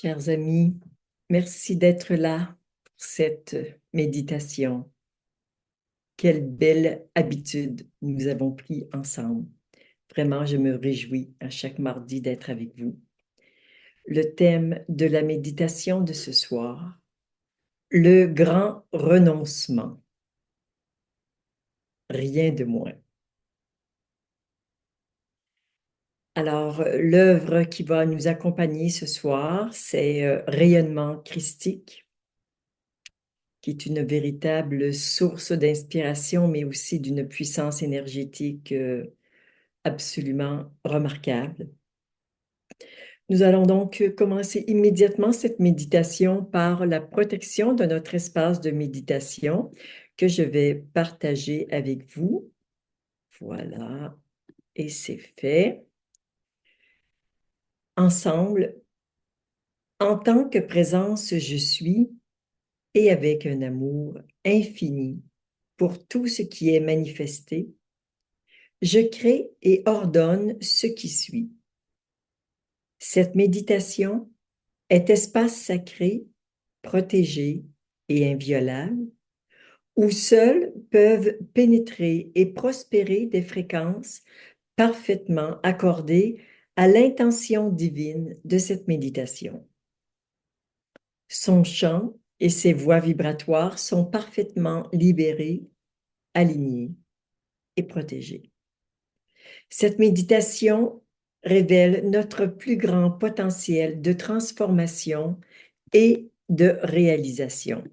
Chers amis, merci d'être là pour cette méditation. Quelle belle habitude nous avons pris ensemble. Vraiment, je me réjouis à chaque mardi d'être avec vous. Le thème de la méditation de ce soir, le grand renoncement. Rien de moins. Alors, l'œuvre qui va nous accompagner ce soir, c'est Rayonnement christique, qui est une véritable source d'inspiration, mais aussi d'une puissance énergétique absolument remarquable. Nous allons donc commencer immédiatement cette méditation par la protection de notre espace de méditation que je vais partager avec vous. Voilà, et c'est fait. Ensemble, en tant que présence, je suis, et avec un amour infini pour tout ce qui est manifesté, je crée et ordonne ce qui suit. Cette méditation est espace sacré, protégé et inviolable, où seuls peuvent pénétrer et prospérer des fréquences parfaitement accordées à l'intention divine de cette méditation. Son chant et ses voies vibratoires sont parfaitement libérés, alignés et protégés. Cette méditation révèle notre plus grand potentiel de transformation et de réalisation.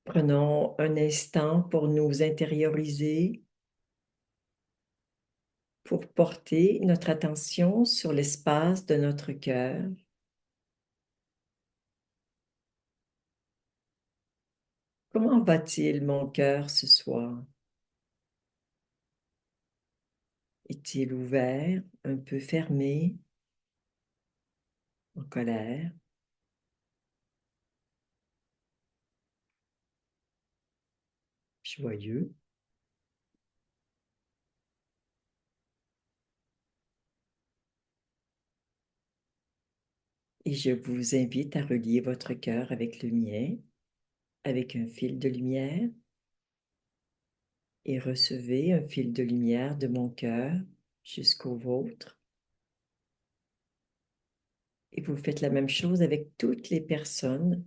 Prenons un instant pour nous intérioriser, pour porter notre attention sur l'espace de notre cœur. Comment va-t-il, mon cœur, ce soir? Est-il ouvert, un peu fermé, en colère? Joyeux? Et je vous invite à relier votre cœur avec le mien, avec un fil de lumière, et recevez un fil de lumière de mon cœur jusqu'au vôtre. Et vous faites la même chose avec toutes les personnes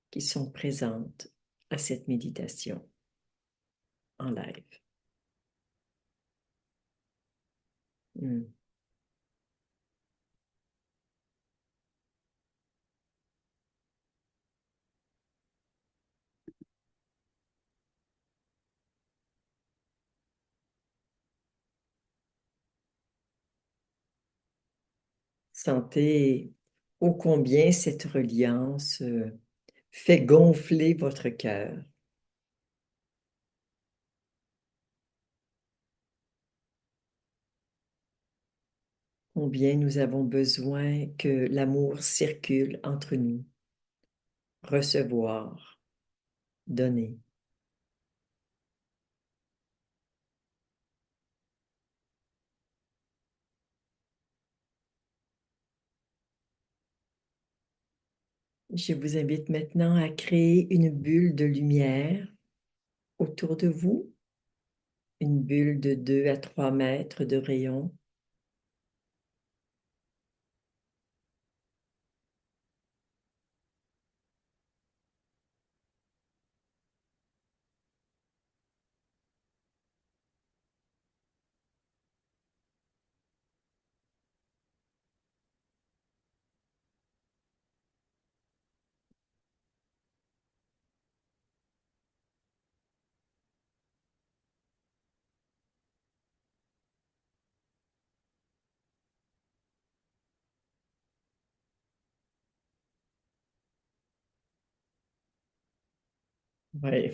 qui sont présentes à cette méditation en live. Sentez ô combien cette reliance fait gonfler votre cœur. Combien nous avons besoin que l'amour circule entre nous. Recevoir, donner. Je vous invite maintenant à créer une bulle de lumière autour de vous, une bulle de 2 à 3 mètres de rayon. Oui,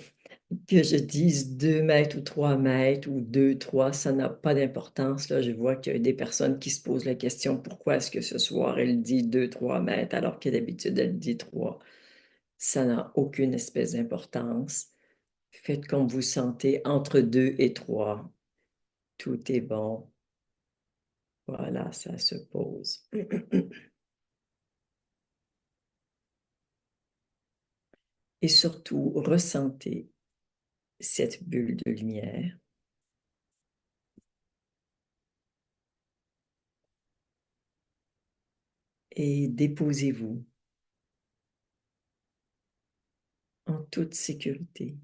que je dise 2 mètres ou 3 mètres ou 2, 3, ça n'a pas d'importance. Là, je vois qu'il y a des personnes qui se posent la question, pourquoi est-ce que ce soir elle dit 2, 3 mètres alors que d'habitude elle dit 3? Ça n'a aucune espèce d'importance. Faites comme vous sentez entre 2 et 3. Tout est bon. Voilà, ça se pose. Et surtout, ressentez cette bulle de lumière et déposez-vous en toute sécurité.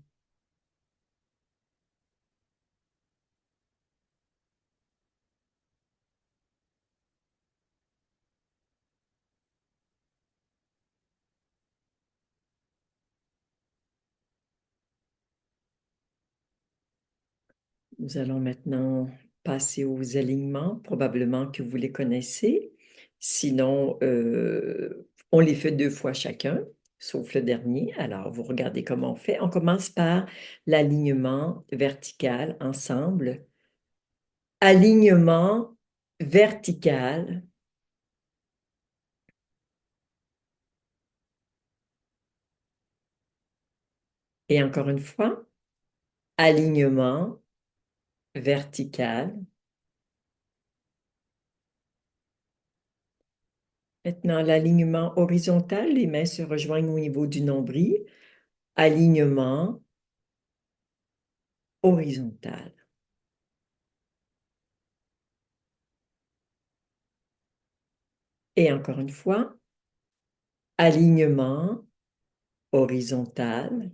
Nous allons maintenant passer aux alignements. Probablement que vous les connaissez. Sinon, on les fait 2 fois chacun, sauf le dernier. Alors, vous regardez comment on fait. On commence par l'alignement vertical ensemble. Alignement vertical. Et encore une fois, alignement vertical. Maintenant, l'alignement horizontal, les mains se rejoignent au niveau du nombril. Alignement horizontal. Et encore une fois, alignement horizontal.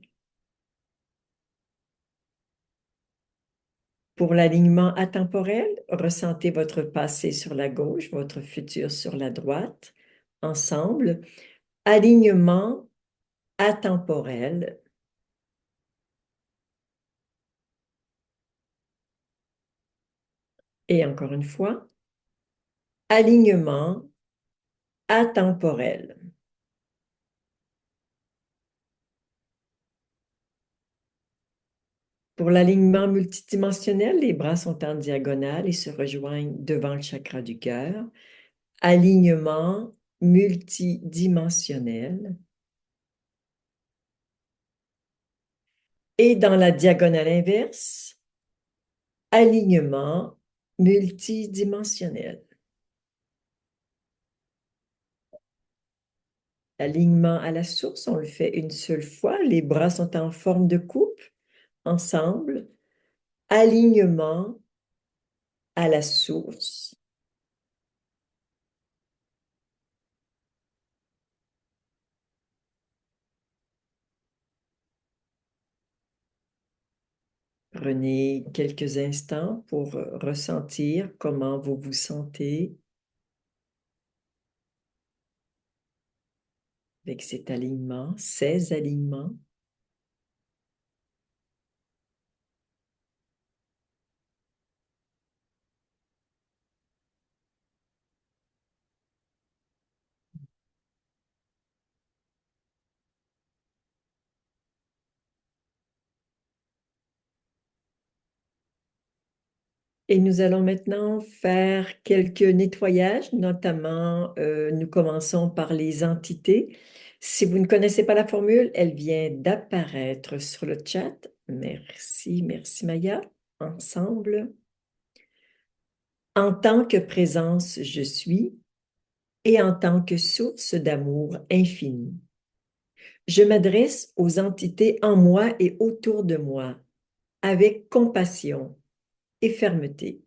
Pour l'alignement atemporel, ressentez votre passé sur la gauche, votre futur sur la droite. Ensemble, alignement atemporel. Et encore une fois, alignement atemporel. Pour l'alignement multidimensionnel, les bras sont en diagonale et se rejoignent devant le chakra du cœur. Alignement multidimensionnel. Et dans la diagonale inverse, alignement multidimensionnel. L'alignement à la source, on le fait une seule fois. Les bras sont en forme de coupe, ensemble. Alignement à la source. Prenez quelques instants pour ressentir comment vous vous sentez avec cet alignement, ces alignements. Et nous allons maintenant faire quelques nettoyages, notamment nous commençons par les entités. Si vous ne connaissez pas la formule, elle vient d'apparaître sur le chat. Merci, merci Maya. Ensemble. En tant que présence, je suis et en tant que source d'amour infini. Je m'adresse aux entités en moi et autour de moi avec compassion et fermeté.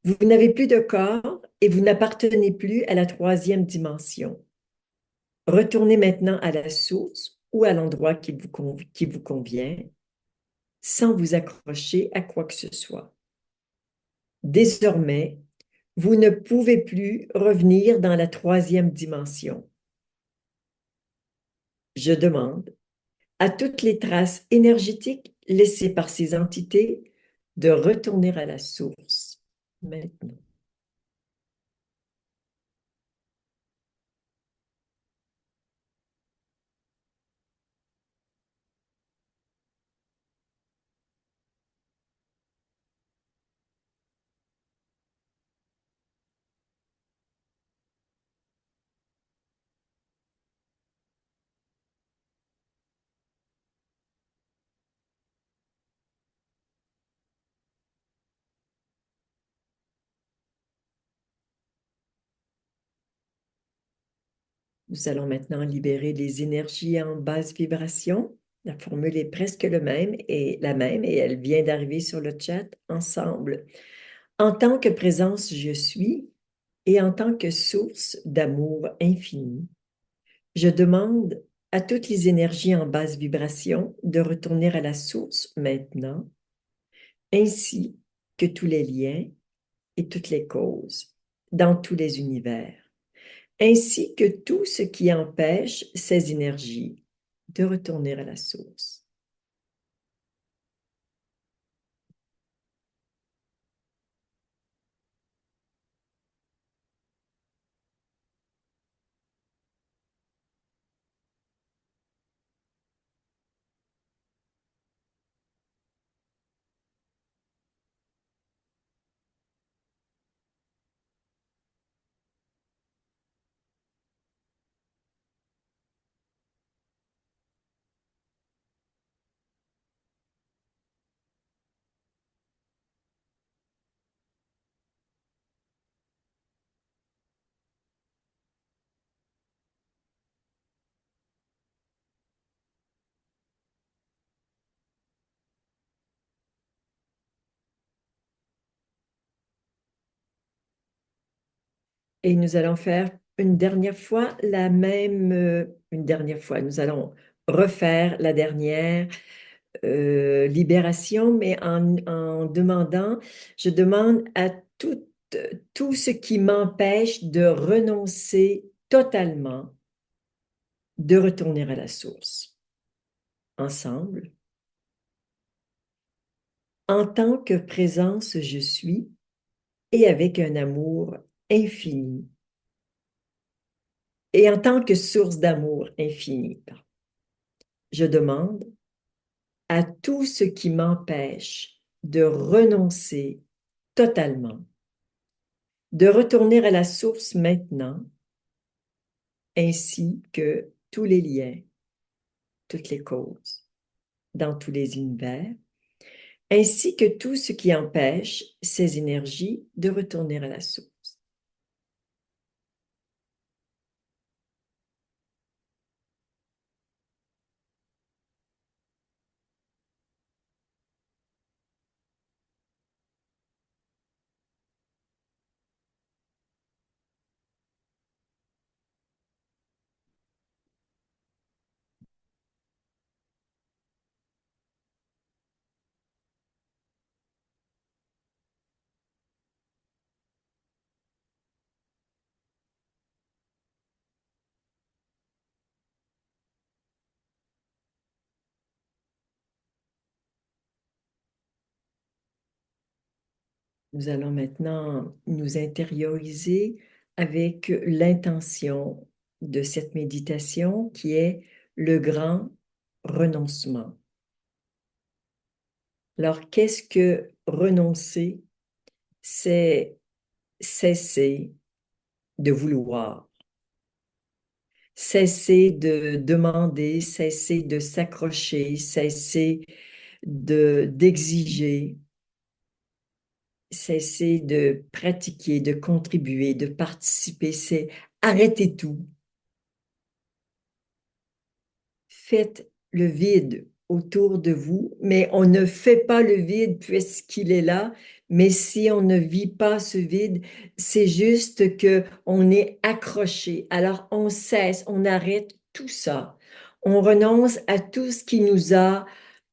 Vous n'avez plus de corps et vous n'appartenez plus à la troisième dimension. Retournez maintenant à la source ou à l'endroit qui vous convient, sans vous accrocher à quoi que ce soit. Désormais, vous ne pouvez plus revenir dans la troisième dimension. Je demande à toutes les traces énergétiques laissées par ces entités de retourner à la source maintenant. Nous allons maintenant libérer les énergies en basse vibration. La formule est presque la même et elle vient d'arriver sur le chat ensemble. En tant que présence, je suis et en tant que source d'amour infini, je demande à toutes les énergies en basse vibration de retourner à la source maintenant, ainsi que tous les liens et toutes les causes dans tous les univers, ainsi que tout ce qui empêche ces énergies de retourner à la source. Et nous allons faire une dernière fois une dernière fois, nous allons refaire la dernière libération, mais en demandant, je demande à tout ce qui m'empêche de renoncer totalement, de retourner à la source. Ensemble, en tant que présence, je suis et avec un amour infini et en tant que source d'amour infini, je demande à tout ce qui m'empêche de renoncer totalement, de retourner à la source maintenant, ainsi que tous les liens, toutes les causes dans tous les univers, ainsi que tout ce qui empêche ces énergies de retourner à la source. Nous allons maintenant nous intérioriser avec l'intention de cette méditation qui est le grand renoncement. Alors, qu'est-ce que renoncer? C'est cesser de vouloir, cesser de demander, cesser de s'accrocher, cesser d'exiger, cesser de pratiquer, de contribuer, de participer, c'est arrêter tout. Faites le vide autour de vous, mais on ne fait pas le vide puisqu'il est là. Mais si on ne vit pas ce vide, c'est juste que on est accroché. Alors on cesse, on arrête tout ça. On renonce à tout ce qui nous a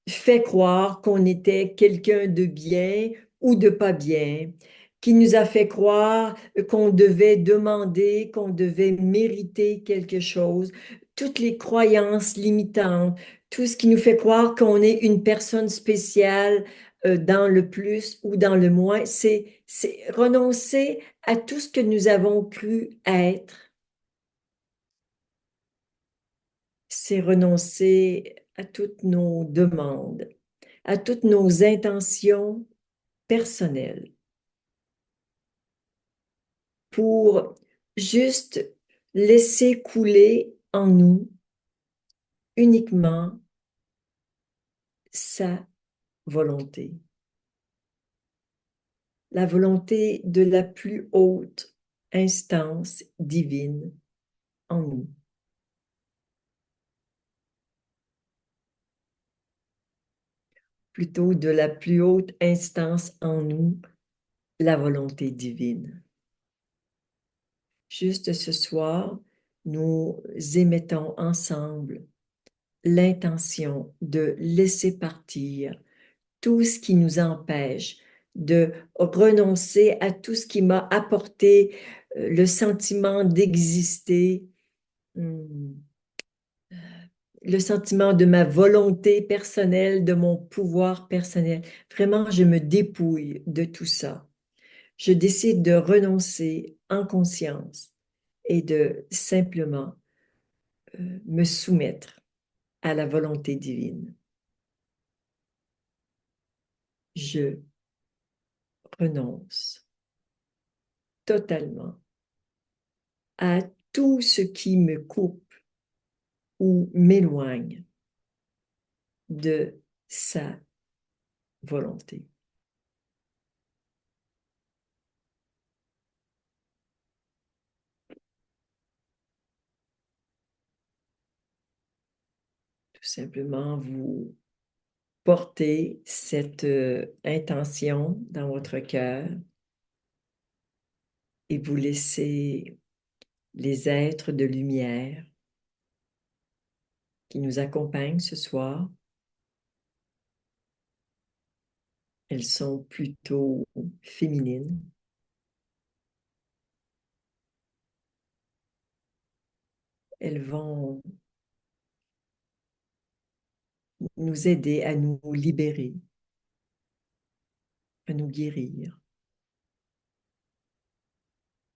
fait croire qu'on était quelqu'un de bien ou de pas bien, qui nous a fait croire qu'on devait demander, qu'on devait mériter quelque chose, toutes les croyances limitantes, tout ce qui nous fait croire qu'on est une personne spéciale dans le plus ou dans le moins, c'est renoncer à tout ce que nous avons cru être, c'est renoncer à toutes nos demandes, à toutes nos intentions personnelles pour juste laisser couler en nous uniquement sa volonté, la volonté de la plus haute instance divine en nous. plutôt de la plus haute instance en nous, la volonté divine. Juste ce soir, nous émettons ensemble l'intention de laisser partir tout ce qui nous empêche de renoncer à tout ce qui m'a apporté le sentiment d'exister, hum, le sentiment de ma volonté personnelle, de mon pouvoir personnel. Vraiment, je me dépouille de tout ça. Je décide de renoncer en conscience et de simplement me soumettre à la volonté divine. Je renonce totalement à tout ce qui me coupe ou m'éloigne de sa volonté. Tout simplement, vous portez cette intention dans votre cœur et vous laissez les êtres de lumière qui nous accompagnent ce soir. Elles sont plutôt féminines. Elles vont nous aider à nous libérer, à nous guérir,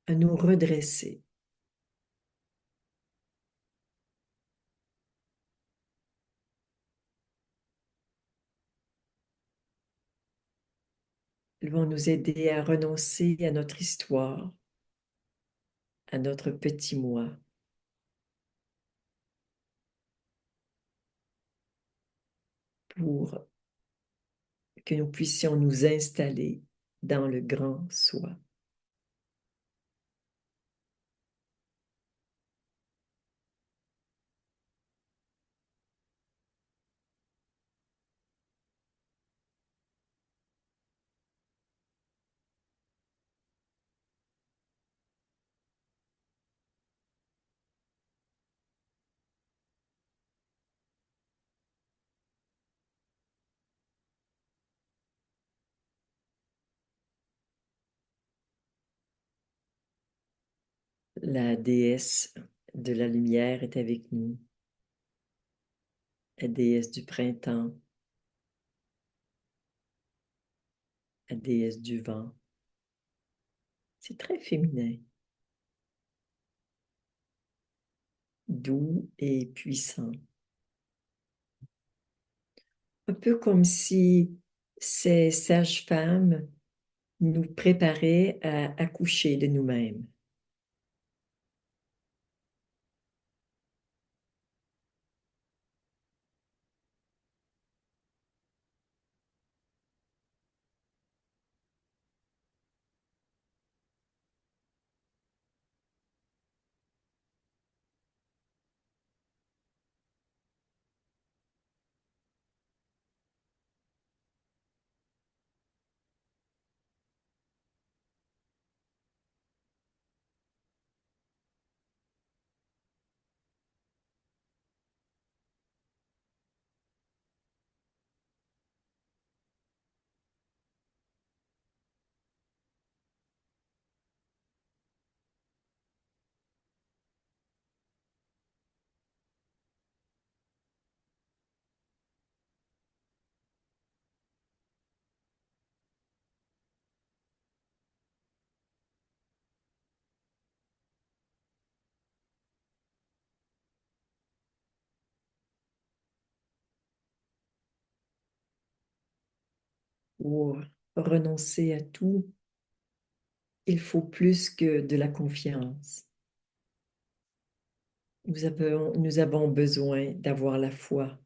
à nous redresser. Elles vont nous aider à renoncer à notre histoire, à notre petit moi, pour que nous puissions nous installer dans le grand soi. La déesse de la lumière est avec nous, la déesse du printemps, la déesse du vent. C'est très féminin, doux et puissant. Un peu comme si ces sages-femmes nous préparaient à accoucher de nous-mêmes. Pour renoncer à tout, il faut plus que de la confiance. Nous avons besoin d'avoir la foi.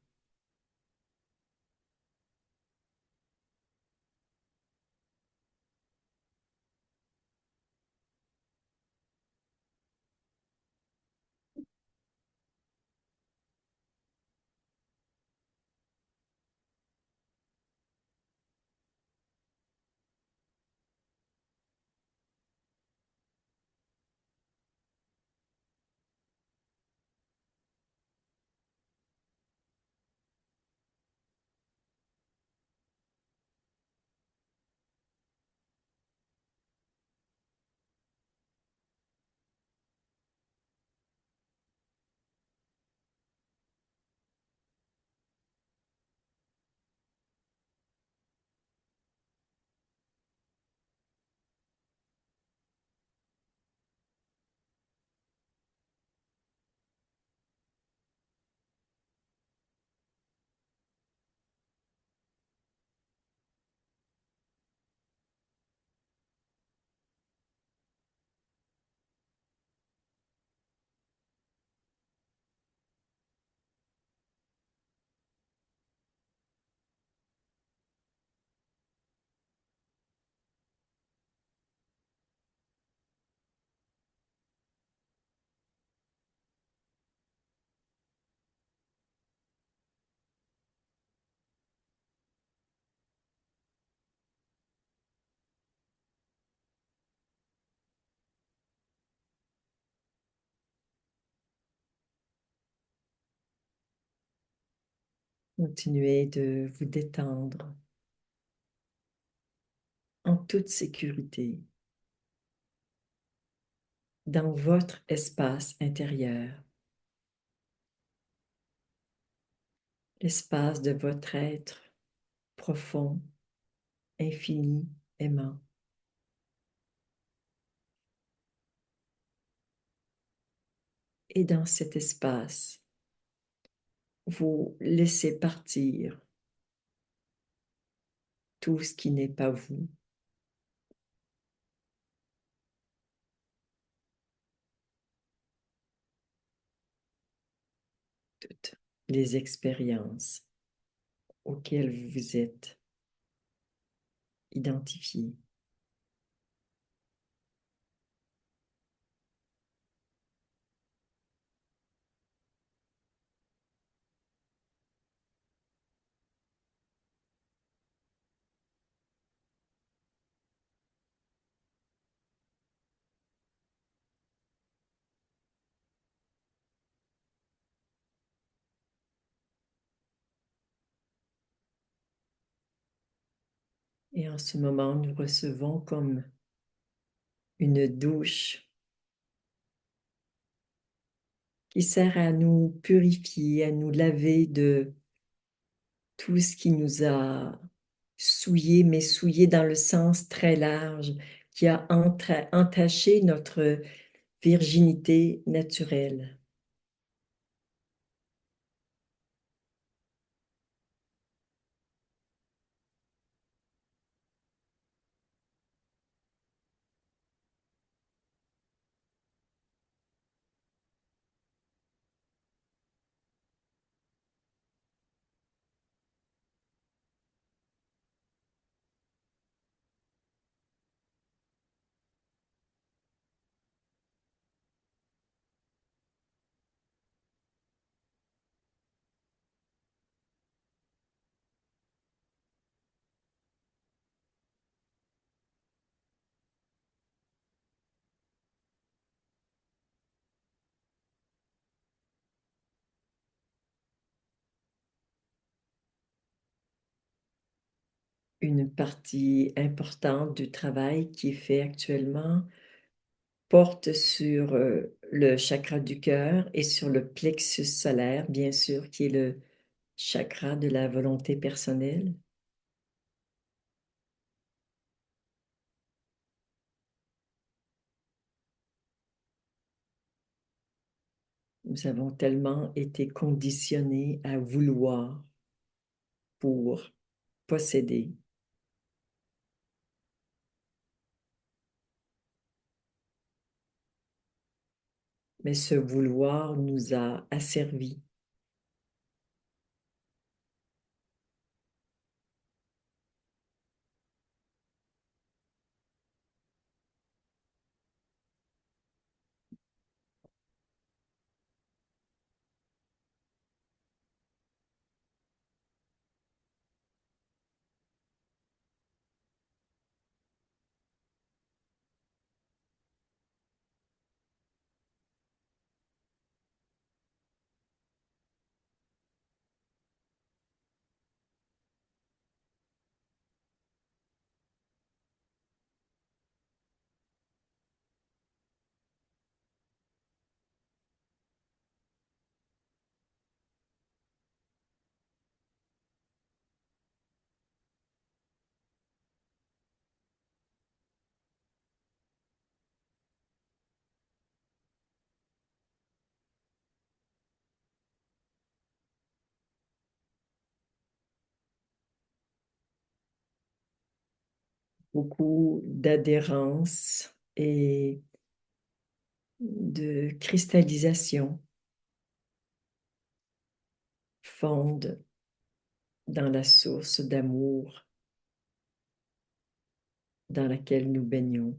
Continuez de vous détendre en toute sécurité dans votre espace intérieur, l'espace de votre être profond, infini, aimant. Et dans cet espace, vous laissez partir tout ce qui n'est pas vous, toutes les expériences auxquelles vous vous êtes identifié. Et en ce moment, nous recevons comme une douche qui sert à nous purifier, à nous laver de tout ce qui nous a souillé, mais souillé dans le sens très large, qui a entaché notre virginité naturelle. Une partie importante du travail qui est fait actuellement porte sur le chakra du cœur et sur le plexus solaire, bien sûr, qui est le chakra de la volonté personnelle. Nous avons tellement été conditionnés à vouloir pour posséder, mais ce vouloir nous a asservis. Beaucoup d'adhérence et de cristallisation fondent dans la source d'amour dans laquelle nous baignons.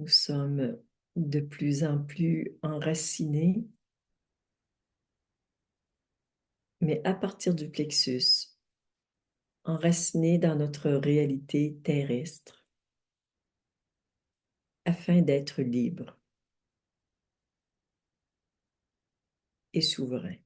Nous sommes de plus en plus enracinés, mais à partir du plexus, enracinés dans notre réalité terrestre, afin d'être libres et souverains.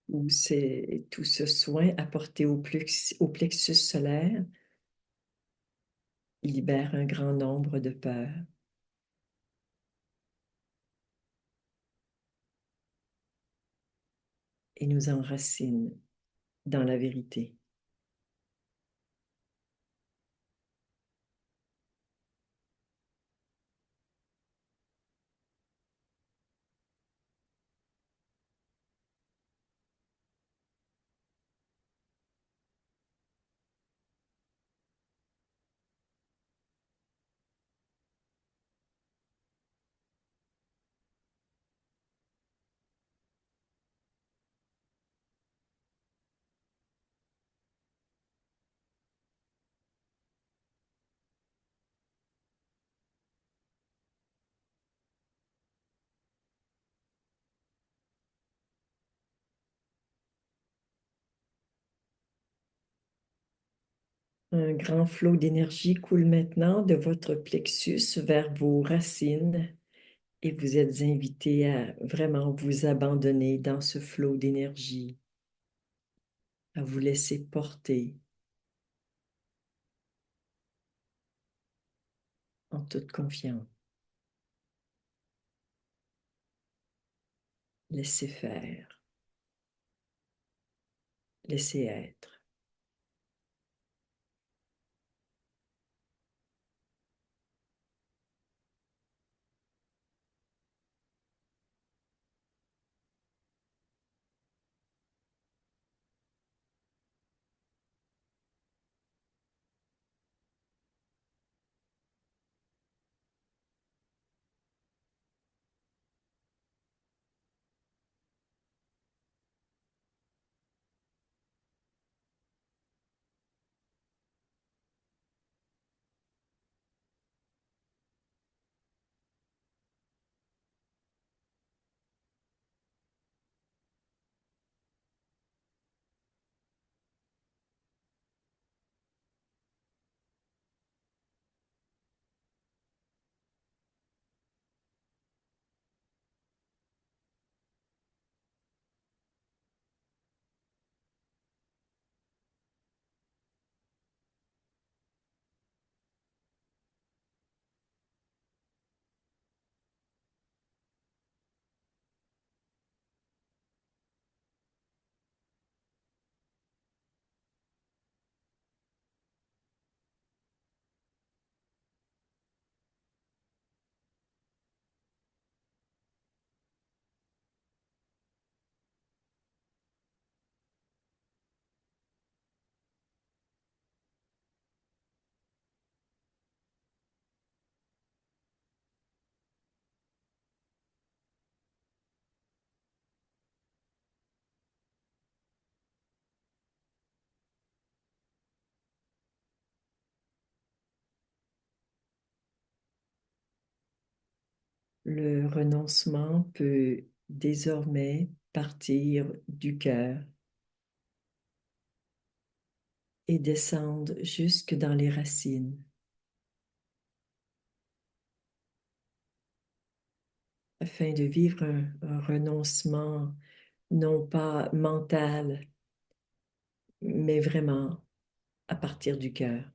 Où c'est tout ce soin apporté au plexus solaire libère un grand nombre de peurs et nous enracine dans la vérité. Un grand flot d'énergie coule maintenant de votre plexus vers vos racines et vous êtes invité à vraiment vous abandonner dans ce flot d'énergie, à vous laisser porter en toute confiance. Laissez faire, laissez être. Le renoncement peut désormais partir du cœur et descendre jusque dans les racines, afin de vivre un renoncement non pas mental, mais vraiment à partir du cœur.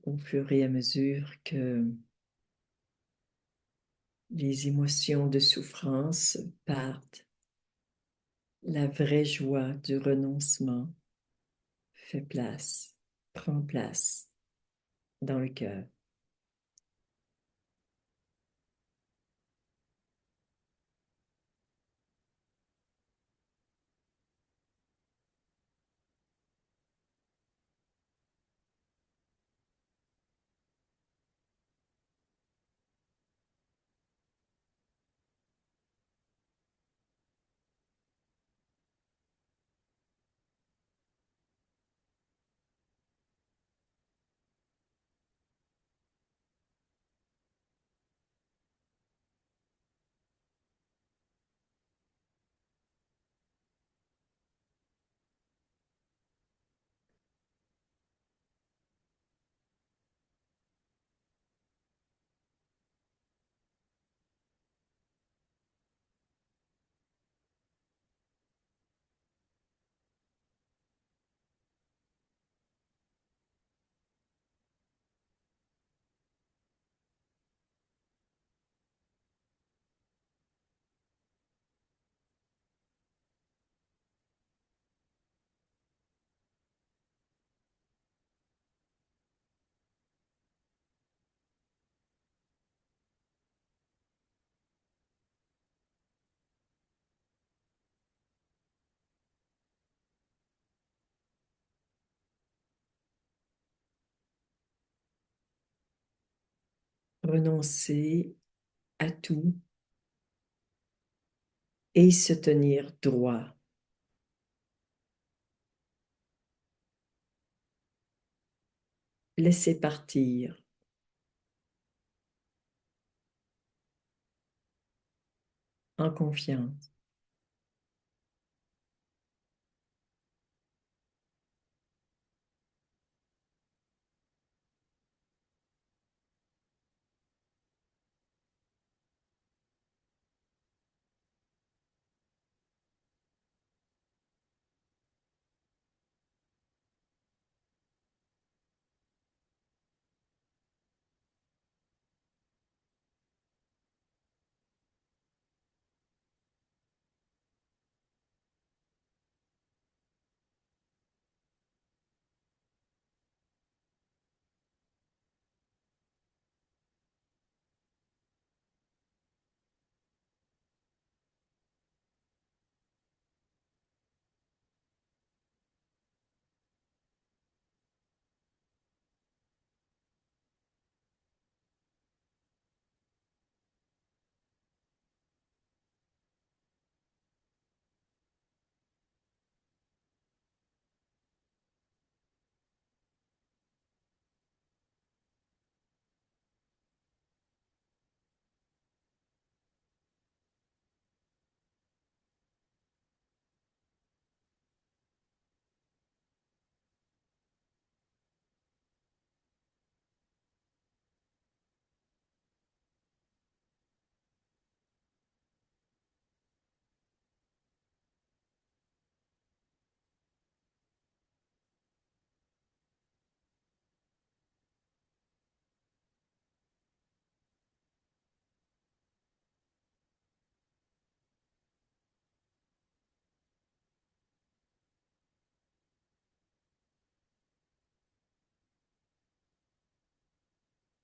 Au fur et à mesure que les émotions de souffrance partent, la vraie joie du renoncement fait place, prend place dans le cœur. Renoncer à tout et se tenir droit. Laisser partir en confiance.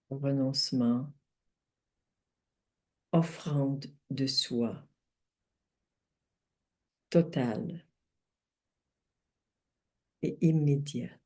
Renoncement, offrande de soi, totale et immédiate.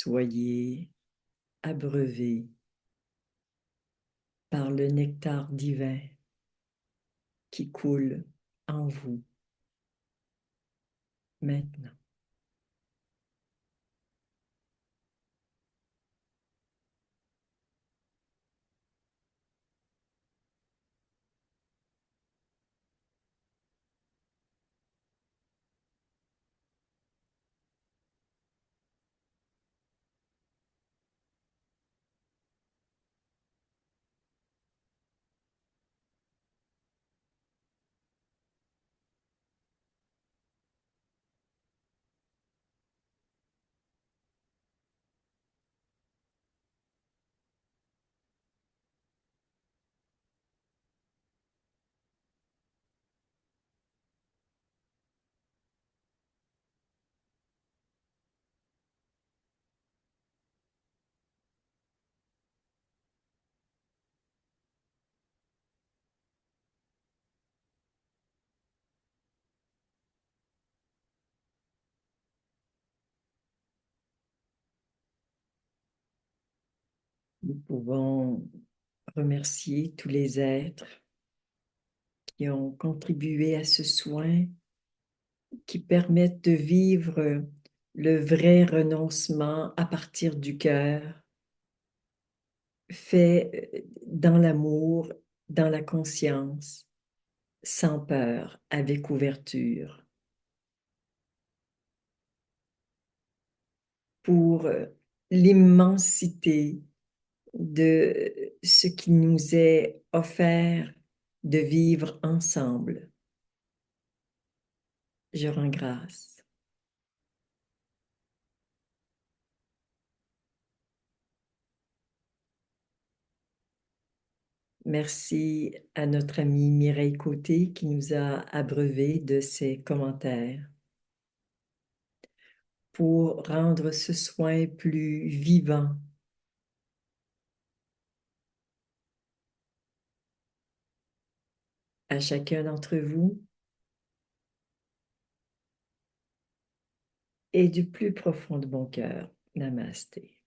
soyez abreuvés par le nectar divin qui coule en vous maintenant. Nous pouvons remercier tous les êtres qui ont contribué à ce soin, qui permettent de vivre le vrai renoncement à partir du cœur, fait dans l'amour, dans la conscience, sans peur, avec ouverture, pour l'immensité de ce qui nous est offert de vivre ensemble. Je rends grâce. Merci à notre amie Mireille Côté qui nous a abreuvés de ses commentaires pour rendre ce soin plus vivant. À chacun d'entre vous et du plus profond de mon cœur. Namasté.